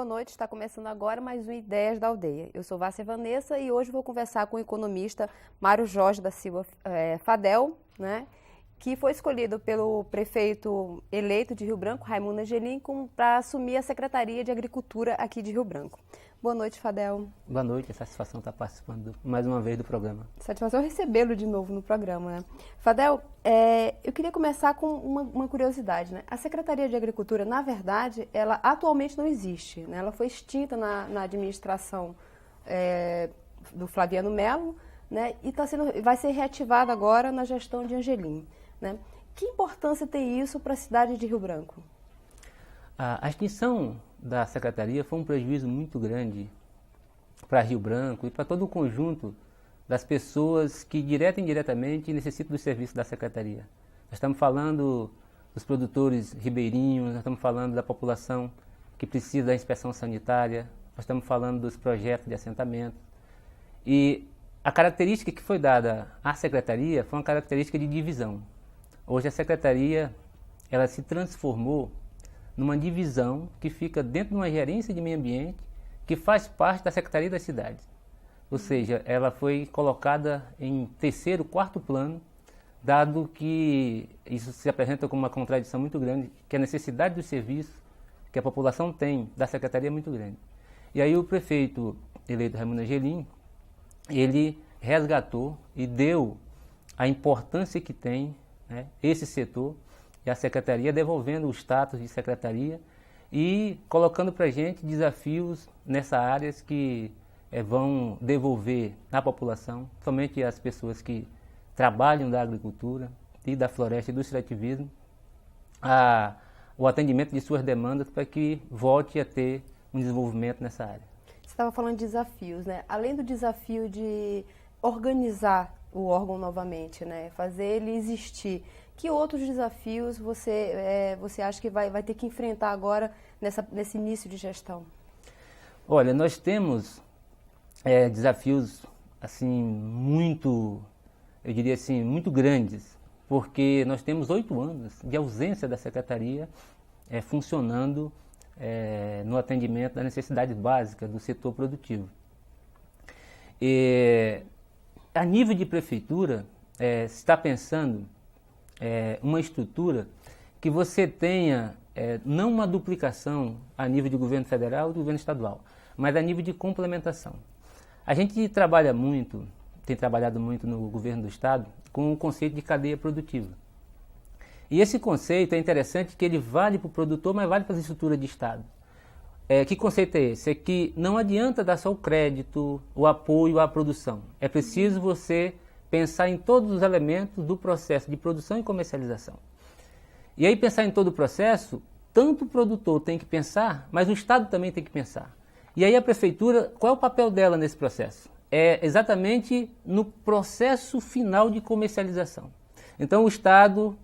boa noite. Está começando agora mais um Ideias da Aldeia. Eu sou Vácia Vanessa e hoje vou conversar com o economista Mário Jorge da Silva Fadel, né, que foi escolhido pelo prefeito eleito de Rio Branco, Raimundo Angelim, para assumir a Secretaria de Agricultura aqui de Rio Branco. Boa noite, Fadel. Boa noite, é satisfação estar participando mais uma vez do programa. Satisfação recebê-lo de novo no programa, né? Fadel, eu queria começar com uma curiosidade, né? A Secretaria de Agricultura, na verdade, ela atualmente não existe, né? Ela foi extinta na administração do Flaviano Melo, né? E vai ser reativada agora na gestão de Angelim, né? Que importância tem isso para a cidade de Rio Branco? A extinção da Secretaria foi um prejuízo muito grande para Rio Branco e para todo o conjunto das pessoas que, direta e indiretamente, necessitam do serviço da Secretaria. Nós estamos falando dos produtores ribeirinhos, nós estamos falando da população que precisa da inspeção sanitária, nós estamos falando dos projetos de assentamento. E a característica que foi dada à Secretaria foi uma característica de divisão. Hoje a Secretaria ela se transformou numa divisão que fica dentro de uma gerência de meio ambiente que faz parte da Secretaria das Cidades. Ou seja, ela foi colocada em terceiro, quarto plano, dado que isso se apresenta como uma contradição muito grande, que a necessidade do serviço que a população tem da Secretaria é muito grande. E aí o prefeito eleito Raimundo Angelim, ele resgatou e deu a importância que tem, né, esse setor e a Secretaria, devolvendo o status de Secretaria e colocando para a gente desafios nessa área que vão devolver à população, somente as pessoas que trabalham da agricultura e da floresta e do extrativismo, o atendimento de suas demandas para que volte a ter um desenvolvimento nessa área. Você estava falando de desafios, né? Além do desafio de organizar o órgão novamente, né? Fazer ele existir. Que outros desafios você acha que vai ter que enfrentar agora nesse início de gestão? Olha, nós temos desafios assim muito, eu diria assim, muito grandes, porque nós temos 8 anos de ausência da Secretaria funcionando no atendimento das necessidades básicas do setor produtivo. A nível de prefeitura, se está pensando uma estrutura que você tenha não uma duplicação a nível de governo federal e do governo estadual, mas a nível de complementação. A gente tem trabalhado muito no governo do estado com o conceito de cadeia produtiva. E esse conceito é interessante que ele vale para o produtor, mas vale para as estruturas de estado. Que conceito é esse? É que não adianta dar só o crédito, o apoio à produção. É preciso você pensar em todos os elementos do processo de produção e comercialização. E aí pensar em todo o processo, tanto o produtor tem que pensar, mas o Estado também tem que pensar. E aí a prefeitura, qual é o papel dela nesse processo? É exatamente no processo final de comercialização. Então o Estado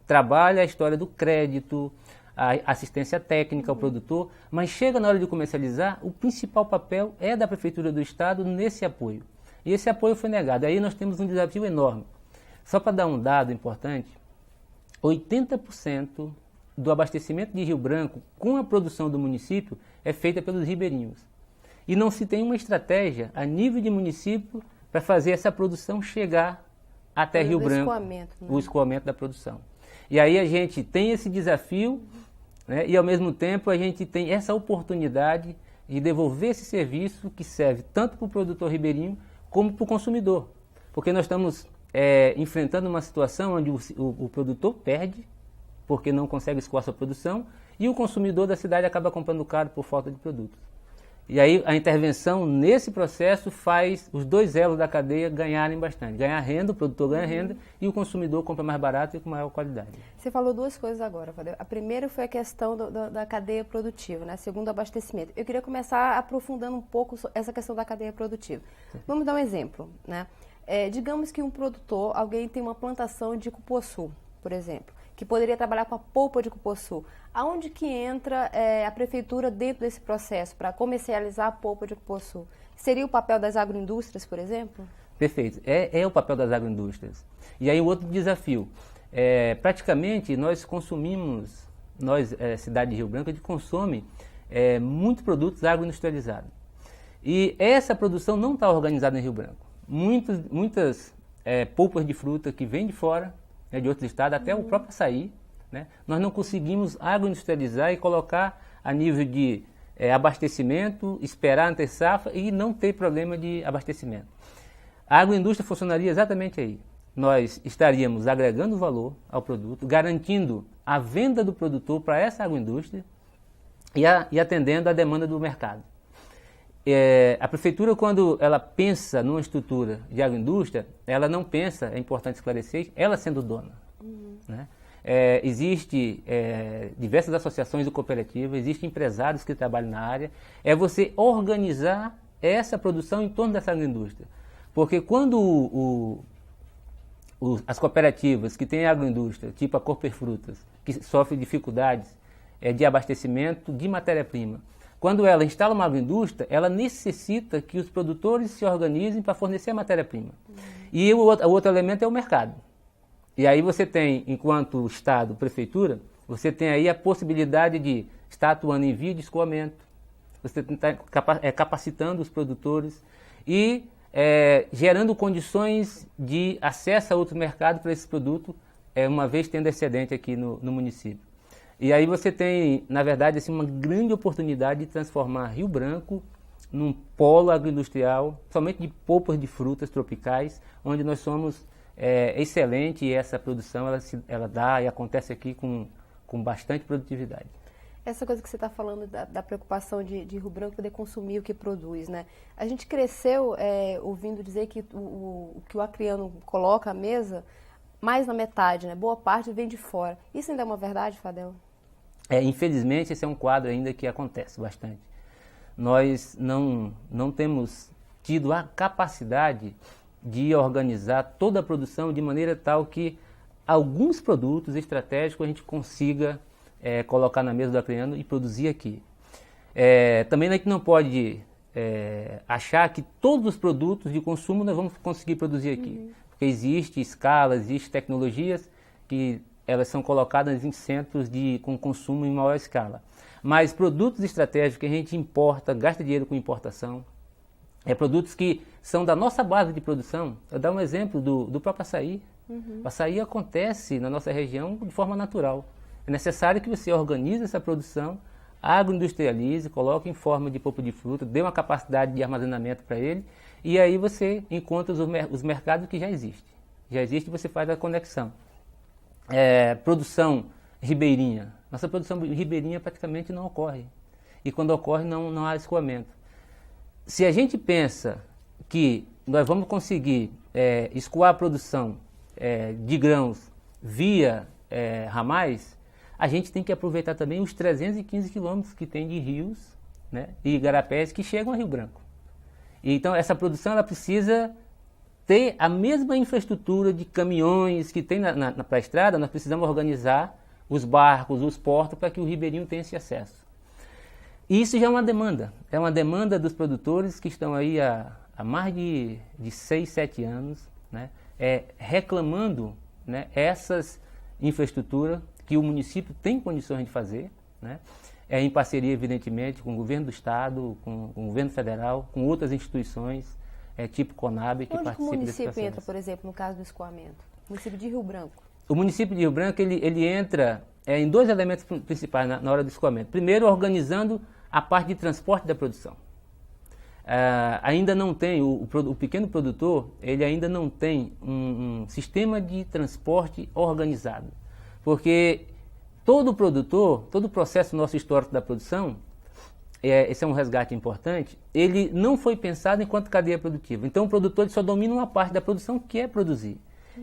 trabalha a história do crédito, a assistência técnica ao produtor, mas chega na hora de comercializar, o principal papel é da prefeitura do Estado nesse apoio. E esse apoio foi negado. Aí nós temos um desafio enorme. Só para dar um dado importante, 80% do abastecimento de Rio Branco com a produção do município é feita pelos ribeirinhos. E não se tem uma estratégia a nível de município para fazer essa produção chegar até Rio Branco, o escoamento da produção. E aí a gente tem esse desafio, né, e ao mesmo tempo a gente tem essa oportunidade de devolver esse serviço que serve tanto para o produtor ribeirinho como para o consumidor. Porque nós estamos enfrentando uma situação onde o produtor perde, porque não consegue escoar sua produção, e o consumidor da cidade acaba comprando caro por falta de produtos. E aí a intervenção nesse processo faz os dois elos da cadeia ganharem bastante. Ganhar renda, o produtor ganha renda, e o consumidor compra mais barato e com maior qualidade. Você falou duas coisas agora, Fadel. A primeira foi a questão da cadeia produtiva, né? Segundo, o abastecimento. Eu queria começar aprofundando um pouco essa questão da cadeia produtiva. Vamos dar um exemplo, né? Digamos que um produtor, alguém tem uma plantação de cupuaçu, por exemplo, que poderia trabalhar com a polpa de cupuaçu. Aonde que entra a prefeitura dentro desse processo para comercializar a polpa de cupuaçu? Seria o papel das agroindústrias, por exemplo? Perfeito. É o papel das agroindústrias. E aí o outro desafio. Praticamente nós consumimos, cidade de Rio Branco, a gente consome muitos produtos agroindustrializados. E essa produção não está organizada em Rio Branco. Muitas polpas de fruta que vêm de fora, né, de outros estados, até o próprio açaí, né, nós não conseguimos agroindustrializar e colocar a nível de abastecimento, esperar ante safra e não ter problema de abastecimento. A agroindústria funcionaria exatamente aí. Nós estaríamos agregando valor ao produto, garantindo a venda do produtor para essa agroindústria e atendendo a demanda do mercado. A prefeitura, quando ela pensa numa estrutura de agroindústria, ela não pensa, é importante esclarecer, ela sendo dona. Né? Existem diversas associações e cooperativas, existem empresários que trabalham na área. É você organizar essa produção em torno dessa agroindústria. Porque quando as cooperativas que têm agroindústria, tipo a Cooper Frutas, que sofrem dificuldades de abastecimento de matéria-prima, quando ela instala uma agroindústria, ela necessita que os produtores se organizem para fornecer a matéria-prima. E o outro elemento é o mercado. E aí você tem, enquanto Estado, Prefeitura, você tem aí a possibilidade de estar atuando em via de escoamento, você está capacitando os produtores e gerando condições de acesso a outro mercado para esse produto, uma vez tendo excedente aqui no município. E aí você tem, na verdade, assim, uma grande oportunidade de transformar Rio Branco num polo agroindustrial, somente de polpas de frutas tropicais, onde nós somos excelentes e essa produção ela dá e acontece aqui com bastante produtividade. Essa coisa que você está falando da preocupação de Rio Branco poder consumir o que produz, né? A gente cresceu ouvindo dizer que o que o acreano coloca à mesa, mais na metade, né? Boa parte vem de fora. Isso ainda é uma verdade, Fadel? Infelizmente, esse é um quadro ainda que acontece bastante. Nós não temos tido a capacidade de organizar toda a produção de maneira tal que alguns produtos estratégicos a gente consiga colocar na mesa do acreano e produzir aqui. Também a gente não pode achar que todos os produtos de consumo nós vamos conseguir produzir aqui. Porque existe escalas, existe tecnologias que elas são colocadas em centros com consumo em maior escala. Mas produtos estratégicos que a gente importa, gasta dinheiro com importação, produtos que são da nossa base de produção. Eu dar um exemplo do próprio açaí. O açaí acontece na nossa região de forma natural. É necessário que você organize essa produção, agroindustrialize, coloque em forma de polpa de fruta, dê uma capacidade de armazenamento para ele, e aí você encontra os mercados que já existem. Já existe, você faz a conexão. Produção ribeirinha. Nossa produção ribeirinha praticamente não ocorre. E quando ocorre, não há escoamento. Se a gente pensa que nós vamos conseguir escoar a produção de grãos via ramais, a gente tem que aproveitar também os 315 quilômetros que tem de rios, né, e igarapés que chegam a Rio Branco. Então, essa produção ela precisa ter a mesma infraestrutura de caminhões que tem para a estrada. Nós precisamos organizar os barcos, os portos, para que o ribeirinho tenha esse acesso. E isso já é uma demanda dos produtores que estão aí há mais de 6, 7 anos, né, reclamando, né, essas infraestruturas que o município tem condições de fazer, né, em parceria, evidentemente, com o governo do estado, com o governo federal, com outras instituições, tipo Conab, que participa desse processo. Onde o município entra, por exemplo, no caso do escoamento? O município de Rio Branco. O município de Rio Branco, ele entra em dois elementos principais na hora do escoamento. Primeiro, organizando a parte de transporte da produção. Ainda não tem, o pequeno produtor, ele ainda não tem um sistema de transporte organizado. Porque todo produtor, todo o processo nosso histórico da produção, esse é um resgate importante, ele não foi pensado enquanto cadeia produtiva. Então o produtor ele só domina uma parte da produção, que é produzir.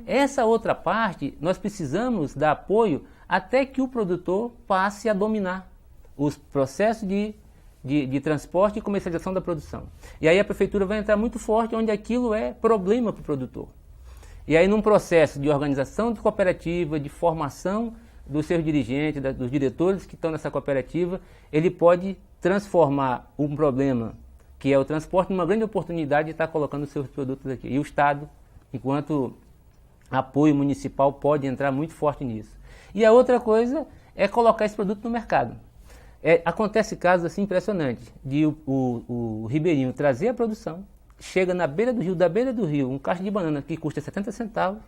Essa outra parte, nós precisamos dar apoio até que o produtor passe a dominar os processos de transporte e comercialização da produção. E aí a prefeitura vai entrar muito forte onde aquilo é problema para o produtor. E aí num processo de organização de cooperativa, de formação dos seus dirigentes, dos diretores que estão nessa cooperativa, ele pode transformar um problema, que é o transporte, numa grande oportunidade de estar colocando os seus produtos aqui. E o Estado, enquanto apoio municipal, pode entrar muito forte nisso. E a outra coisa é colocar esse produto no mercado. Acontece casos assim impressionantes, de o ribeirinho trazer a produção, chega na beira do rio, da beira do rio, um cacho de banana que custa 70 centavos,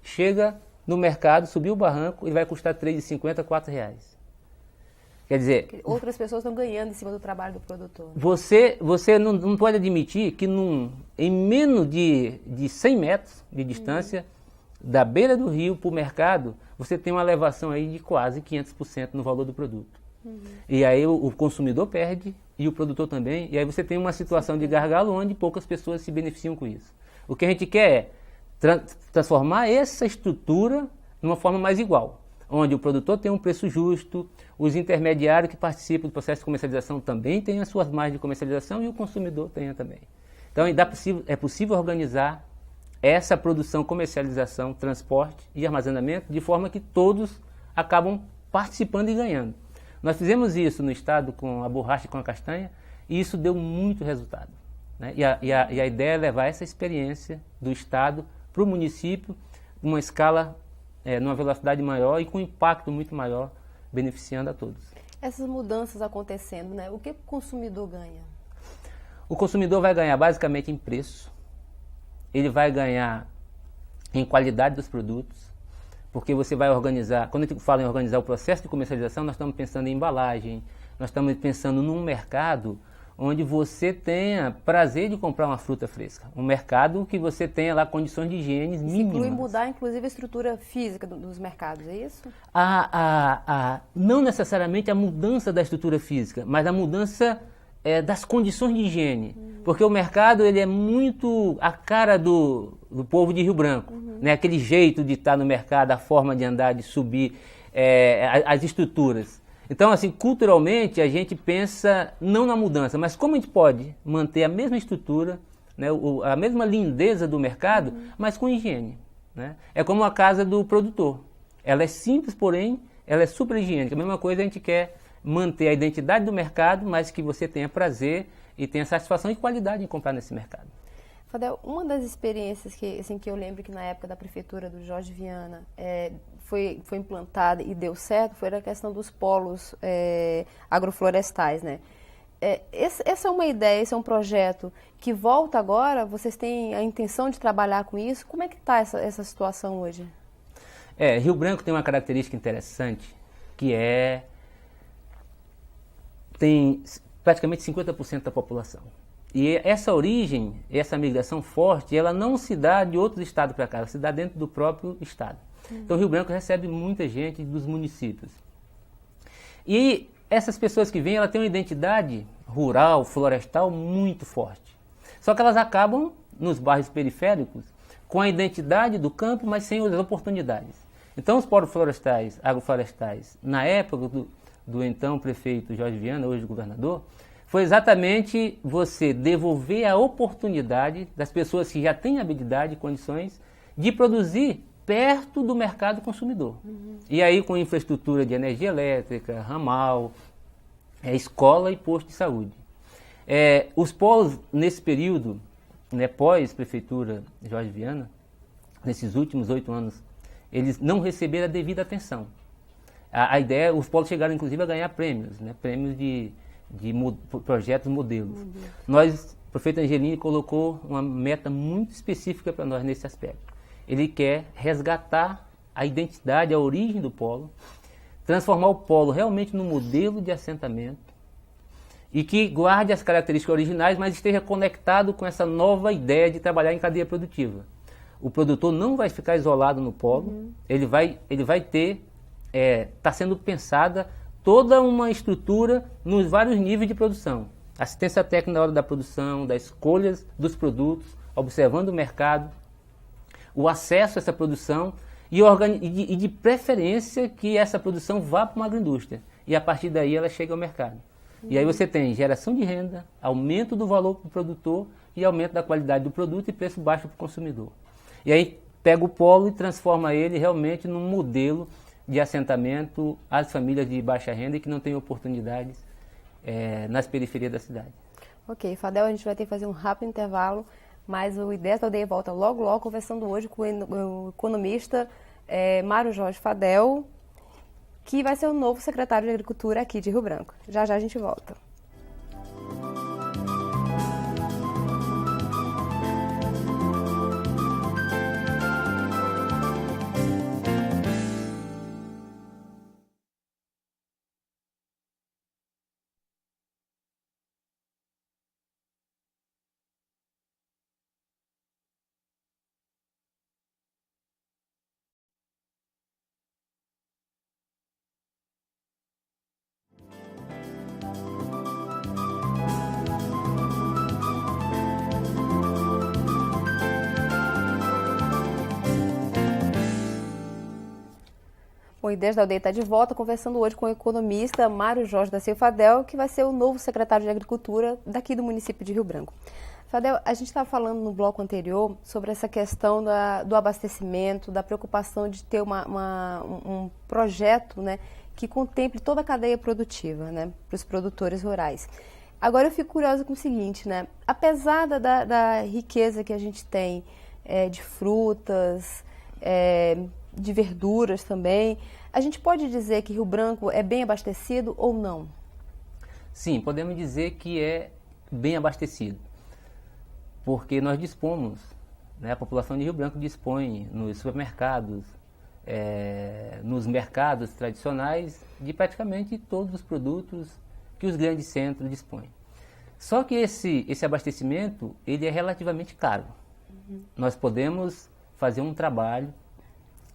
chega no mercado, subiu o barranco e vai custar R$ 3,50, R$ 4. Quer dizer... Outras pessoas estão ganhando em cima do trabalho do produtor. Você não pode admitir que em menos de 100 metros de distância, da beira do rio para o mercado, você tem uma elevação aí de quase 500% no valor do produto. E aí o consumidor perde e o produtor também, e aí você tem uma situação de gargalo onde poucas pessoas se beneficiam com isso. O que a gente quer é transformar essa estrutura numa forma mais igual, onde o produtor tem um preço justo, os intermediários que participam do processo de comercialização também têm as suas margens de comercialização e o consumidor tenha também. Então é possível organizar essa produção, comercialização, transporte e armazenamento de forma que todos acabam participando e ganhando. Nós fizemos isso no estado com a borracha e com a castanha e isso deu muito resultado, né? E a ideia é levar essa experiência do estado para o município, numa escala, numa velocidade maior e com impacto muito maior, beneficiando a todos. Essas mudanças acontecendo, né? O que o consumidor ganha? O consumidor vai ganhar basicamente em preço, ele vai ganhar em qualidade dos produtos, porque você vai organizar, quando a gente fala em organizar o processo de comercialização, nós estamos pensando em embalagem, nós estamos pensando num mercado onde você tenha prazer de comprar uma fruta fresca. Um mercado que você tenha lá condições de higiene mínimas. Inclui mudar, inclusive, a estrutura física dos mercados, é isso? Não necessariamente a mudança da estrutura física, mas a mudança das condições de higiene. Porque o mercado ele é muito a cara do povo de Rio Branco. Né? Aquele jeito de estar no mercado, a forma de andar, de subir, as estruturas. Então, assim, culturalmente, a gente pensa não na mudança, mas como a gente pode manter a mesma estrutura, né, a mesma lindeza do mercado, mas com higiene. Né? É como a casa do produtor. Ela é simples, porém, ela é super higiênica. A mesma coisa a gente quer manter a identidade do mercado, mas que você tenha prazer e tenha satisfação e qualidade em comprar nesse mercado. Fadel, uma das experiências que eu lembro que na época da prefeitura do Jorge Viana foi implantada e deu certo, foi a questão dos polos agroflorestais, né? Essa é uma ideia, esse é um projeto que volta agora, vocês têm a intenção de trabalhar com isso? Como é que está essa situação hoje? Rio Branco tem uma característica interessante, que tem praticamente 50% da população. E essa origem, essa migração forte, ela não se dá de outros estados para cá, ela se dá dentro do próprio estado. Então, Rio Branco recebe muita gente dos municípios. E essas pessoas que vêm, ela tem uma identidade rural, florestal muito forte. Só que elas acabam, nos bairros periféricos, com a identidade do campo, mas sem as oportunidades. Então, os polos florestais, agroflorestais, na época do então prefeito Jorge Viana, hoje governador, foi exatamente você devolver a oportunidade das pessoas que já têm habilidade e condições de produzir perto do mercado consumidor. E aí com infraestrutura de energia elétrica, ramal, escola e posto de saúde. Os polos, nesse período, né, pós-prefeitura Jorge Viana, nesses últimos 8 anos, eles não receberam a devida atenção. A ideia, os polos chegaram inclusive a ganhar prêmios, né, prêmios de projetos modelos. O prefeito Angelini colocou uma meta muito específica para nós nesse aspecto. Ele quer resgatar a identidade, a origem do polo, transformar o polo realmente num modelo de assentamento e que guarde as características originais, mas esteja conectado com essa nova ideia de trabalhar em cadeia produtiva. O produtor não vai ficar isolado no polo, ele vai ter, está sendo pensada toda uma estrutura nos vários níveis de produção. Assistência técnica na hora da produção, das escolhas dos produtos, observando o mercado, o acesso a essa produção e de preferência que essa produção vá para uma agroindústria. E a partir daí ela chega ao mercado. E aí você tem geração de renda, aumento do valor para o produtor e aumento da qualidade do produto e preço baixo para o consumidor. E aí pega o polo e transforma ele realmente num modelo de assentamento às famílias de baixa renda e que não têm oportunidades nas periferias da cidade. Ok, Fadel, a gente vai ter que fazer um rápido intervalo, mas o Ideias da Aldeia volta logo, conversando hoje com o economista Mário Jorge Fadel. que vai ser o novo secretário de Agricultura aqui de Rio Branco. Já já a gente volta. O Ideias da Aldeia está de volta, conversando hoje com o economista Mário Jorge da Silva Fadel, que vai ser o novo secretário de Agricultura daqui do município de Rio Branco. Fadel, a gente estava falando no bloco anterior sobre essa questão do abastecimento, da preocupação de ter um projeto, né, que contemple toda a cadeia produtiva, né, para os produtores rurais. Agora eu fico curiosa com o seguinte, né, apesar da riqueza que a gente tem de frutas, de verduras também, a gente pode dizer que Rio Branco é bem abastecido ou não? Sim, podemos dizer que é bem abastecido, porque nós dispomos, né, a população de Rio Branco dispõe nos supermercados, nos mercados tradicionais, de praticamente todos os produtos que os grandes centros dispõem. Só que esse abastecimento, ele é relativamente caro. Nós podemos fazer um trabalho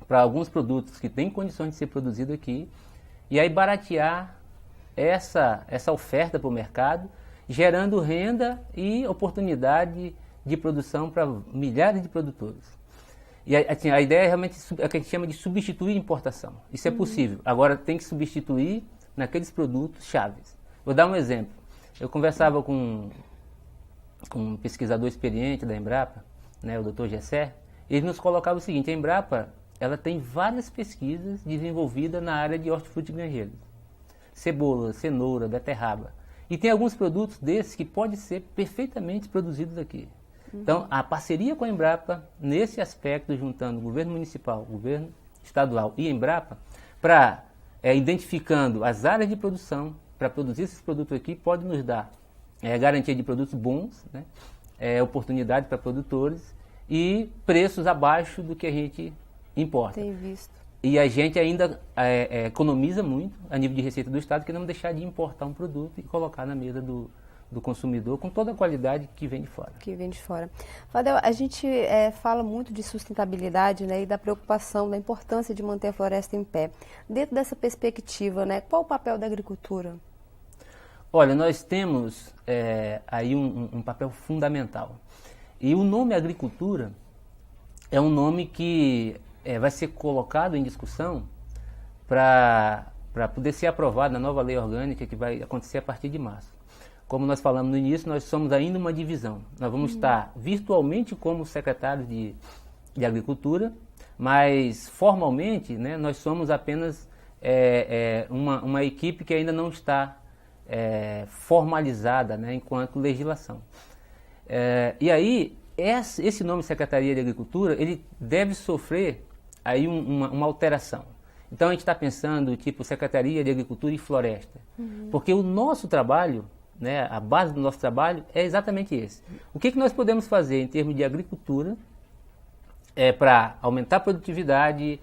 para alguns produtos que têm condições de ser produzidos aqui, e aí baratear essa oferta para o mercado, gerando renda e oportunidade de produção para milhares de produtores. E assim, a ideia é realmente é o que a gente chama de substituir importação. Isso é possível. Agora tem que substituir naqueles produtos chaves. Vou dar um exemplo. Eu conversava com um pesquisador experiente da Embrapa, né, o Dr. Gessé. Ele nos colocava o seguinte: a Embrapa, ela tem várias pesquisas desenvolvidas na área de hortifruti e granjeiros. Cebola, cenoura, beterraba. E tem alguns produtos desses que podem ser perfeitamente produzidos aqui. Então, a parceria com a Embrapa, nesse aspecto, juntando o governo municipal, o governo estadual e a Embrapa, para identificando as áreas de produção, para produzir esses produtos aqui, pode nos dar garantia de produtos bons, né, oportunidade para produtores e preços abaixo do que a gente importa. Tem visto. E a gente ainda economiza muito a nível de receita do Estado, que não deixar de importar um produto e colocar na mesa do consumidor com toda a qualidade que vem de fora. Que vem de fora. Fadel, a gente fala muito de sustentabilidade, né, e da preocupação, da importância de manter a floresta em pé. Dentro dessa perspectiva, né, qual o papel da agricultura? Olha, nós temos aí um papel fundamental. E o nome agricultura é um nome que vai ser colocado em discussão para poder ser aprovado na nova lei orgânica que vai acontecer a partir de março. Como nós falamos no início, nós somos ainda uma divisão. Nós vamos estar virtualmente como secretários de Agricultura, mas formalmente, né, nós somos apenas uma equipe que ainda não está formalizada, né, enquanto legislação. E aí, esse nome Secretaria de Agricultura, ele deve sofrer aí uma alteração. Então a gente está pensando tipo Secretaria de Agricultura e Floresta, porque o nosso trabalho, né, a base do nosso trabalho é exatamente esse. O que nós podemos fazer em termos de agricultura para aumentar a produtividade,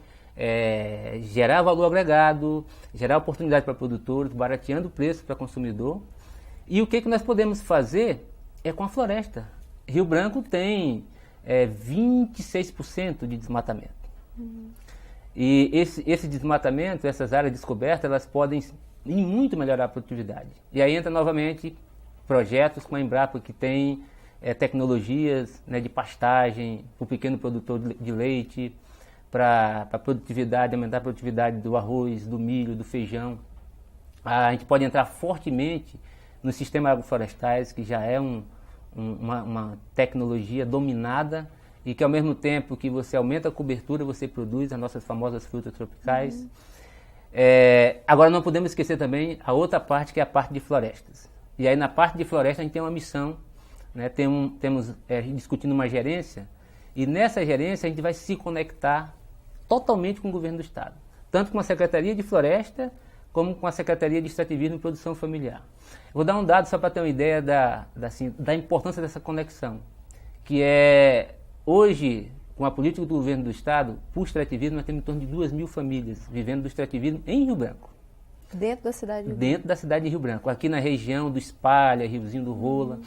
gerar valor agregado, gerar oportunidade para produtores, barateando o preço para consumidor. E o que nós podemos fazer com a floresta. Rio Branco tem 26% de desmatamento. E esse desmatamento, essas áreas descobertas, elas podem muito melhorar a produtividade. E aí entra novamente projetos com a Embrapa que tem tecnologias, né, de pastagem para o pequeno produtor de leite, para a produtividade, aumentar a produtividade do arroz, do milho, do feijão. A gente pode entrar fortemente nos sistemas agroflorestais, que já é uma tecnologia dominada e que ao mesmo tempo que você aumenta a cobertura, você produz as nossas famosas frutas tropicais. Agora não podemos esquecer também a outra parte, que é a parte de florestas. E aí na parte de floresta a gente tem uma missão, né? Temos discutindo uma gerência, e nessa gerência a gente vai se conectar totalmente com o governo do Estado, tanto com a Secretaria de Floresta, como com a Secretaria de Extrativismo e Produção Familiar. Vou dar um dado só para ter uma ideia da importância dessa conexão, que é, hoje, com a política do governo do Estado, por extrativismo, nós temos em torno de 2.000 famílias vivendo do extrativismo em Rio Branco. Dentro da cidade de Rio Branco? Dentro da cidade de Rio Branco, aqui na região do Espalha, Riozinho do Rola.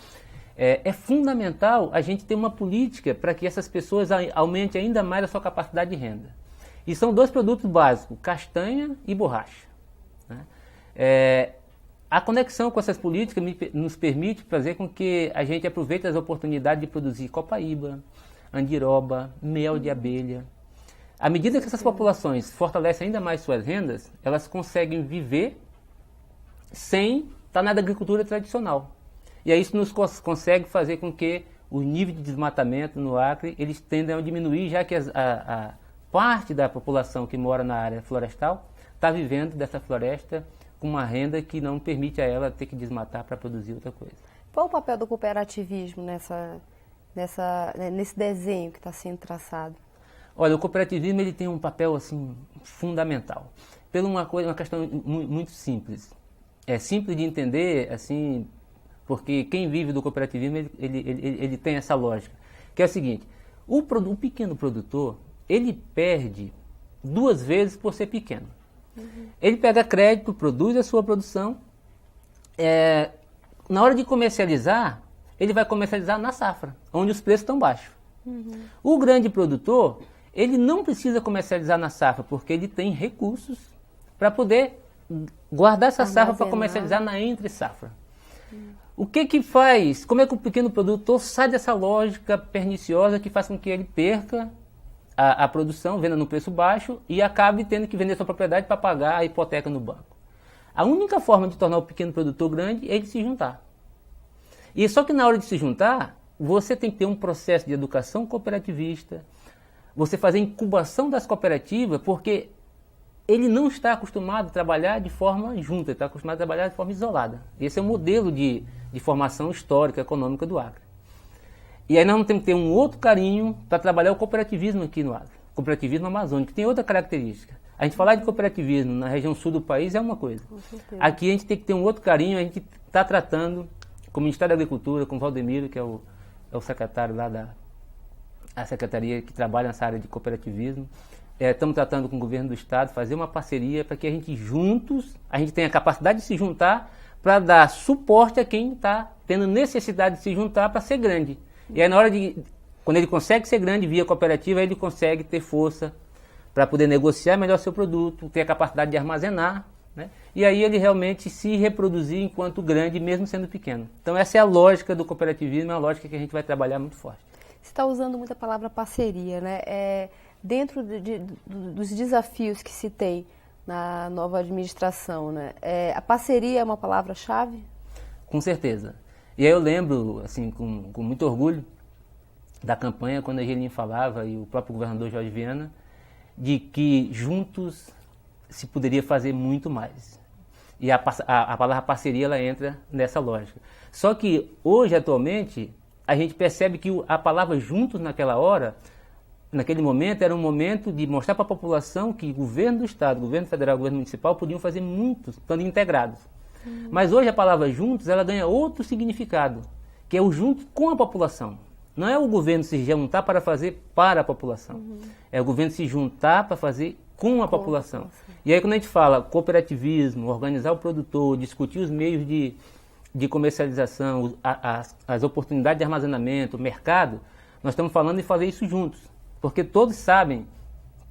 É fundamental a gente ter uma política para que essas pessoas aumentem ainda mais a sua capacidade de renda. E são 2 produtos básicos, castanha e borracha. Né? A conexão com essas políticas nos permite fazer com que a gente aproveite as oportunidades de produzir copaíba, andiroba, mel de abelha. À medida que essas populações fortalecem ainda mais suas rendas, elas conseguem viver sem estar na agricultura tradicional. E aí isso nos consegue fazer com que o nível de desmatamento no Acre eles tendam a diminuir, já que a parte da população que mora na área florestal está vivendo dessa floresta com uma renda que não permite a ela ter que desmatar para produzir outra coisa. Qual o papel do cooperativismo nesse desenho que está sendo traçado? Olha, o cooperativismo ele tem um papel assim, fundamental, por uma questão muito simples. É simples de entender, assim, porque quem vive do cooperativismo ele tem essa lógica, que é o seguinte: o pequeno produtor ele perde 2 vezes por ser pequeno. Ele pega crédito, produz a sua produção, na hora de comercializar, ele vai comercializar na safra, onde os preços estão baixos. O grande produtor, ele não precisa comercializar na safra, porque ele tem recursos para poder guardar essa safra para comercializar na entre safra. O que faz, como é que o pequeno produtor sai dessa lógica perniciosa que faz com que ele perca a produção, venda no preço baixo e acabe tendo que vender sua propriedade para pagar a hipoteca no banco? A única forma de tornar o pequeno produtor grande é ele se juntar. E só que na hora de se juntar, você tem que ter um processo de educação cooperativista, você fazer incubação das cooperativas, porque ele não está acostumado a trabalhar de forma junta, ele está acostumado a trabalhar de forma isolada. Esse é o modelo de formação histórica, econômica do Acre. E aí nós temos que ter um outro carinho para trabalhar o cooperativismo aqui no Acre, o cooperativismo amazônico, que tem outra característica. A gente falar de cooperativismo na região sul do país é uma coisa. Aqui a gente tem que ter um outro carinho, a gente está tratando, com o Ministério da Agricultura, com o Valdemiro, que é o secretário lá da secretaria que trabalha nessa área de cooperativismo. Estamos tratando com o governo do estado, fazer uma parceria para que a gente juntos, a gente tenha a capacidade de se juntar para dar suporte a quem está tendo necessidade de se juntar para ser grande. E aí quando ele consegue ser grande via cooperativa, ele consegue ter força para poder negociar melhor seu produto, ter a capacidade de armazenar, né? E aí ele realmente se reproduzir enquanto grande, mesmo sendo pequeno. Então essa é a lógica do cooperativismo, é uma lógica que a gente vai trabalhar muito forte. Você está usando muito a palavra parceria, né? Dentro dos desafios que se tem na nova administração, né? A parceria é uma palavra-chave? Com certeza. E aí eu lembro, assim, com muito orgulho, da campanha, quando a Angelim falava, e o próprio governador Jorge Viana, de que juntos se poderia fazer muito mais. E a palavra parceria, ela entra nessa lógica. Só que hoje, atualmente, a gente percebe que a palavra juntos naquela hora, naquele momento, era um momento de mostrar para a população que o governo do estado, o governo federal, o governo municipal podiam fazer muitos, estando integrados. Mas hoje a palavra juntos, ela ganha outro significado, que é o junto com a população. Não é o governo se juntar para fazer para a população. É o governo se juntar para fazer com a população. E aí quando a gente fala cooperativismo, organizar o produtor, discutir os meios de comercialização, as oportunidades de armazenamento, o mercado, nós estamos falando de fazer isso juntos. Porque todos sabem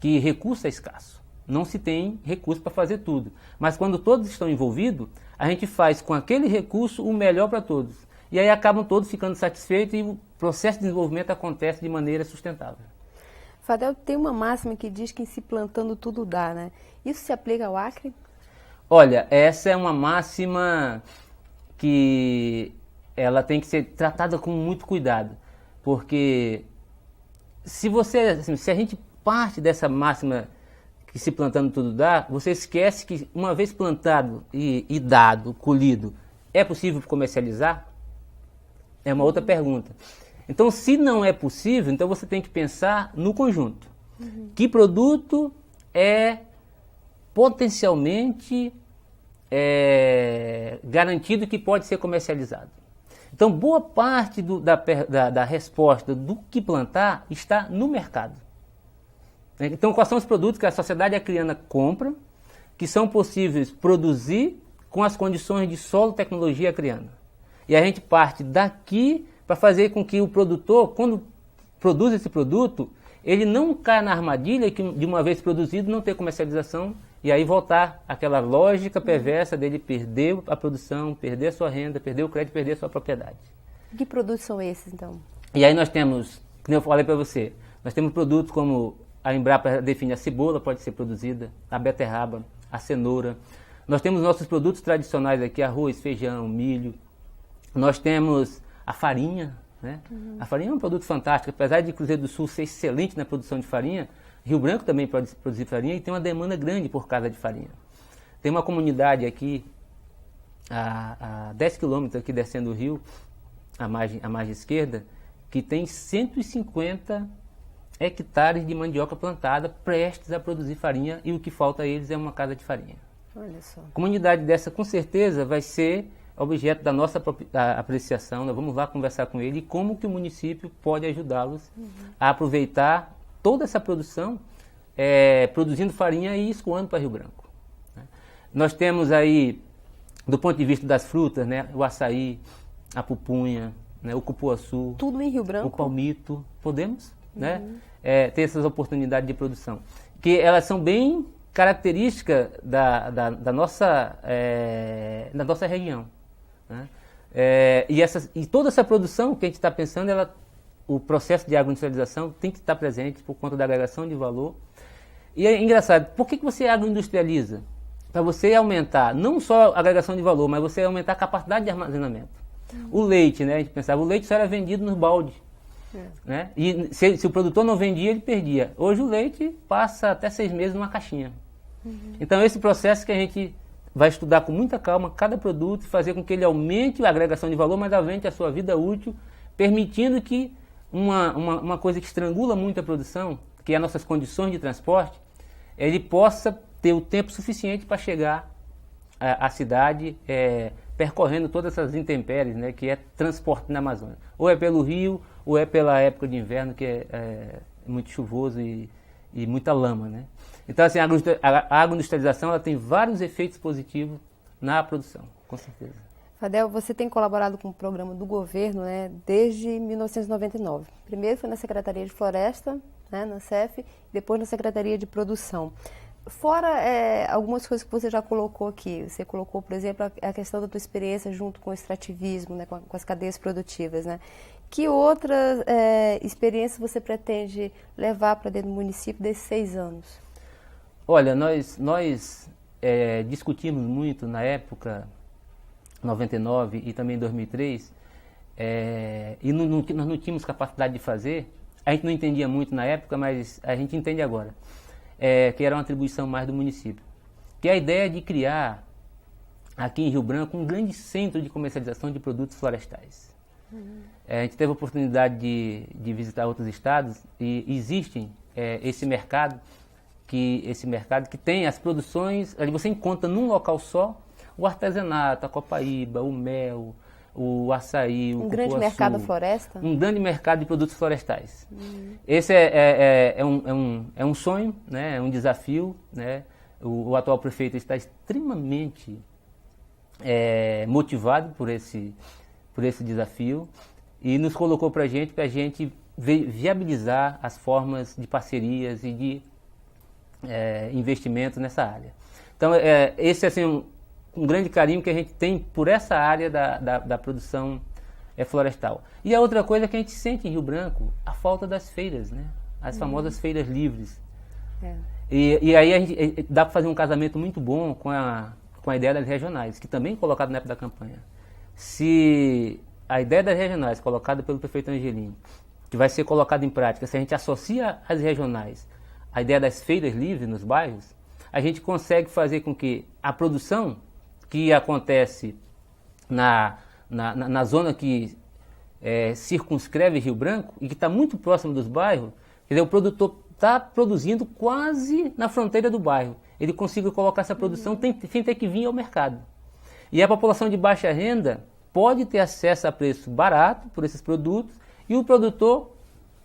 que recurso é escasso. Não se tem recurso para fazer tudo. Mas quando todos estão envolvidos, a gente faz com aquele recurso o melhor para todos. E aí acabam todos ficando satisfeitos e o processo de desenvolvimento acontece de maneira sustentável. Fadel, tem uma máxima que diz que em se plantando tudo dá, né? Isso se aplica ao Acre? Olha, essa é uma máxima que ela tem que ser tratada com muito cuidado. Porque se a gente parte dessa máxima que se plantando tudo dá, você esquece que uma vez plantado e dado, colhido, é possível comercializar? É uma outra pergunta. Então, se não é possível, então você tem que pensar no conjunto. Que produto é potencialmente garantido que pode ser comercializado. Então, boa parte da resposta do que plantar está no mercado. Então, quais são os produtos que a sociedade acriana compra, que são possíveis produzir com as condições de solo e tecnologia acriana. E a gente parte daqui para fazer com que o produtor, quando produz esse produto, ele não caia na armadilha que, de uma vez produzido, não ter comercialização, e aí voltar àquela lógica perversa dele perder a produção, perder a sua renda, perder o crédito, perder a sua propriedade. Que produtos são esses, então? E aí nós temos, como eu falei para você, nós temos produtos como a Embrapa define a cebola, pode ser produzida, a beterraba, a cenoura. Nós temos nossos produtos tradicionais aqui, arroz, feijão, milho. Nós temos a farinha, né? A farinha é um produto fantástico, apesar de Cruzeiro do Sul ser excelente na produção de farinha, Rio Branco também pode produzir farinha e tem uma demanda grande por causa de farinha. Tem uma comunidade aqui, a 10 quilômetros aqui descendo o rio, à margem esquerda, que tem 150 hectares de mandioca plantada prestes a produzir farinha e o que falta a eles é uma casa de farinha. Olha só. Comunidade dessa com certeza vai ser objeto da nossa apreciação, nós vamos lá conversar com ele e como que o município pode ajudá-los a aproveitar toda essa produção, produzindo farinha e escoando para Rio Branco. Né? Nós temos aí, do ponto de vista das frutas, né, o açaí, a pupunha, né, o cupuaçu. Tudo em Rio Branco? O palmito. Podemos né, ter essas oportunidades de produção. Que elas são bem características da nossa região. Né? E toda essa produção que a gente está pensando, o processo de agroindustrialização tem que estar presente por conta da agregação de valor. E é engraçado, por que você agroindustrializa? Para você aumentar não só a agregação de valor, mas você aumentar a capacidade de armazenamento. O leite, né? A gente pensava, o leite só era vendido nos baldes. Né? E se o produtor não vendia, ele perdia. Hoje o leite passa até 6 meses numa caixinha. Então esse processo que a gente vai estudar com muita calma cada produto e fazer com que ele aumente a agregação de valor, mas aumente a sua vida útil, permitindo que uma coisa que estrangula muito a produção, que é as nossas condições de transporte, ele possa ter o tempo suficiente para chegar à cidade, percorrendo todas essas intempéries, né, que é transporte na Amazônia. Ou é pelo rio, ou é pela época de inverno, que é muito chuvoso e muita lama. Né? Então, assim, a agroindustrialização ela tem vários efeitos positivos na produção, com certeza. Fadel, você tem colaborado com o programa do governo, né, desde 1999. Primeiro foi na Secretaria de Floresta, né, na CEF, depois na Secretaria de Produção. Fora algumas coisas que você já colocou aqui, você colocou, por exemplo, a questão da tua experiência junto com o extrativismo, né, com as cadeias produtivas, né? Que outras experiências você pretende levar para dentro do município desses 6 anos? Olha, nós discutimos muito na época, 99 e também 2003, e nós não tínhamos capacidade de fazer, a gente não entendia muito na época, mas a gente entende agora. Que era uma atribuição mais do município, que é a ideia de criar aqui em Rio Branco um grande centro de comercialização de produtos florestais. A gente teve a oportunidade de visitar outros estados e existe esse mercado que tem as produções, ali você encontra num local só o artesanato, a copaíba, o mel, o açaí, o cupuaçu. Um grande mercado floresta? Um grande mercado de produtos florestais. Esse é um sonho, né? É um desafio. Né? O atual prefeito está extremamente motivado por esse desafio e nos colocou para a gente viabilizar as formas de parcerias e de investimento nessa área. Então, esse é assim, um grande carinho que a gente tem por essa área da produção florestal. E a outra coisa que a gente sente em Rio Branco, a falta das feiras, né? As famosas feiras livres. E aí a gente, dá para fazer um casamento muito bom com a ideia das regionais, que também é colocado na época da campanha. Se a ideia das regionais, colocada pelo prefeito Angelini, que vai ser colocada em prática, se a gente associa as regionais à ideia das feiras livres nos bairros, a gente consegue fazer com que a produção que acontece na zona que circunscreve Rio Branco e que está muito próximo dos bairros, quer dizer, o produtor está produzindo quase na fronteira do bairro. ele consiga colocar essa produção sem ter que vir ao mercado. E a população de baixa renda pode ter acesso a preço barato por esses produtos e o produtor,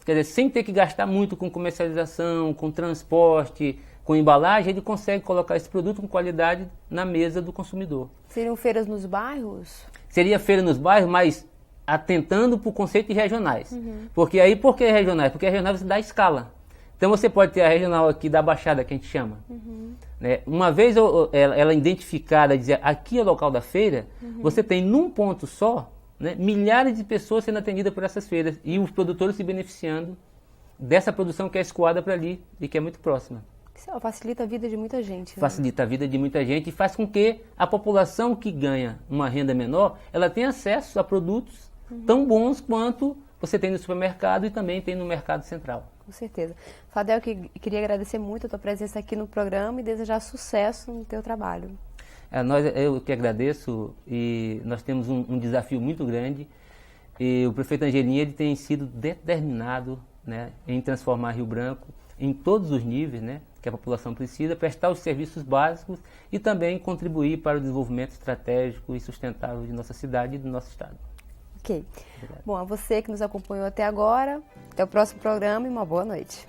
quer dizer, sem ter que gastar muito com comercialização, com transporte, com embalagem, ele consegue colocar esse produto com qualidade na mesa do consumidor. Seriam feiras nos bairros? Seria feira nos bairros, mas atentando para o conceito de regionais. Porque aí, por que regionais? Porque regionais você dá escala. Então você pode ter a regional aqui da Baixada, que a gente chama. Né? Uma vez ela identificada, dizer aqui é o local da feira, você tem num ponto só, né, milhares de pessoas sendo atendidas por essas feiras e os produtores se beneficiando dessa produção que é escoada para ali e que é muito próxima. Isso facilita a vida de muita gente. Né? Facilita a vida de muita gente e faz com que a população que ganha uma renda menor, ela tenha acesso a produtos tão bons quanto você tem no supermercado e também tem no mercado central. Com certeza. Fadel, queria agradecer muito a tua presença aqui no programa e desejar sucesso no teu trabalho. Eu que agradeço e nós temos um desafio muito grande e o prefeito Angelim ele tem sido determinado, né, em transformar Rio Branco em todos os níveis, né, que a população precisa, prestar os serviços básicos e também contribuir para o desenvolvimento estratégico e sustentável de nossa cidade e do nosso estado. Ok. Obrigado. Bom, a você que nos acompanhou até agora, até o próximo programa e uma boa noite.